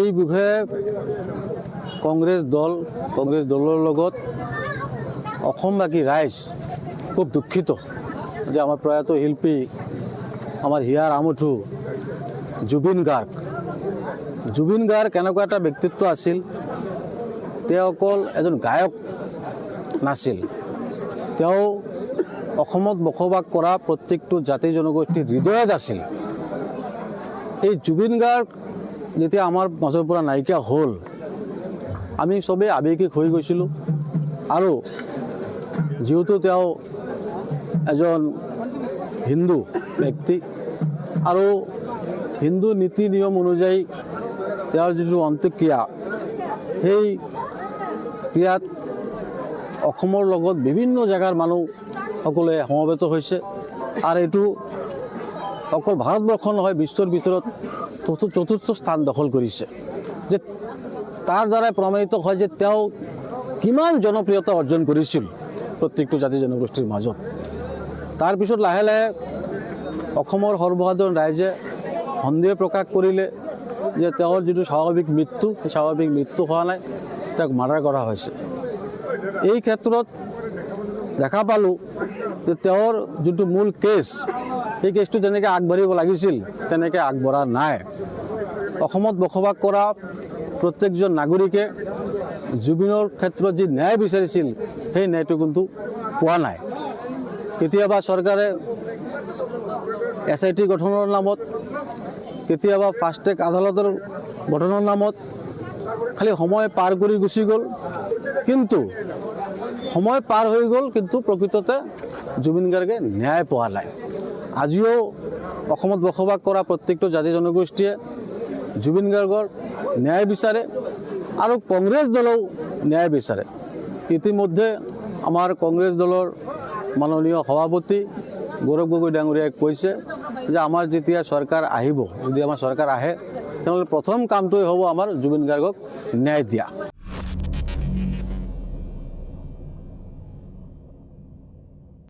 এই বিষয়ে কংগ্ৰেছ দলৰ লগত অসমবাসী ৰাইজ খুব দুঃখিত যে আমাৰ প্ৰয়াত শিল্পী আমাৰ হিয়াৰ আমঠু জুবিন গাৰ্গ কেনেকুৱা এটা ব্যক্তিত্ব আছিল। তেওঁ অকল এজন গায়ক নাছিল, তেওঁ অসমত বসবাস কৰা প্ৰত্যেকটো জাতি জনগোষ্ঠীৰ হৃদয়ত আছিল। এই জুবিন গাৰ্গ যেতিয়া আমাৰ মাজৰ পৰা নাইকিয়া হ'ল, আমি চবেই আৱেগিক হৈ গৈছিলোঁ। আৰু যিহেতু তেওঁ এজন হিন্দু ব্যক্তি আৰু হিন্দু নীতি নিয়ম অনুযায়ী তেওঁৰ যিটো অন্ত্যক্ৰিয়া, সেই ক্ৰিয়াত অসমৰ লগত বিভিন্ন জেগাৰ মানুহ সকলোৱে সমবেত হৈছে। আৰু এইটো অকল ভাৰতবৰ্ষ নহয়, বিশ্বৰ ভিতৰত চতুৰ্থ স্থান দখল কৰিছে। যে তাৰ দ্বাৰাই প্ৰমাণিত হয় যে তেওঁ কিমান জনপ্ৰিয়তা অৰ্জন কৰিছিল প্ৰত্যেকটো জাতি জনগোষ্ঠীৰ মাজত। তাৰপিছত লাহে লাহে অসমৰ সৰ্বসাধাৰণ ৰাইজে সন্দেহ প্ৰকাশ কৰিলে যে তেওঁৰ যিটো স্বাভাৱিক মৃত্যু, সেই স্বাভাৱিক মৃত্যু হোৱা নাই, তেওঁক মাৰ্ডাৰ কৰা হৈছে। এই ক্ষেত্ৰত দেখা পালোঁ যে তেওঁৰ যিটো মূল কেছ, সেই কেছটো যেনেকৈ আগবাঢ়িব লাগিছিল তেনেকৈ আগবঢ়া নাই। অসমত বসবাস কৰা প্ৰত্যেকজন নাগৰিকে জুবিনৰ ক্ষেত্ৰত যি ন্যায় বিচাৰিছিল, সেই ন্যায়টো কিন্তু পোৱা নাই। কেতিয়াবা চৰকাৰে SIT গঠনৰ নামত, কেতিয়াবা ফাষ্ট ট্ৰেক আদালতৰ গঠনৰ নামত খালি সময় পাৰ কৰি গুচি গ'ল। কিন্তু সময় পাৰ হৈ গ'ল, কিন্তু প্ৰকৃততে জুবিন গাৰ্গে ন্যায় পোৱা নাই। আজিও অসমত বসবাস কৰা প্ৰত্যেকটো জাতি জনগোষ্ঠীয়ে জুবিন গাৰ্গৰ ন্যায় বিচাৰে আৰু কংগ্ৰেছ দলেও ন্যায় বিচাৰে। ইতিমধ্যে আমাৰ কংগ্ৰেছ দলৰ মাননীয় সভাপতি গৌৰৱ গগৈ ডাঙৰীয়াই কৈছে যে আমাৰ যেতিয়া চৰকাৰ আহিব, যদি আমাৰ চৰকাৰ আহে, তেনেহ'লে প্ৰথম কামটোৱে হ'ব আমাৰ জুবিন গাৰ্গক ন্যায় দিয়া।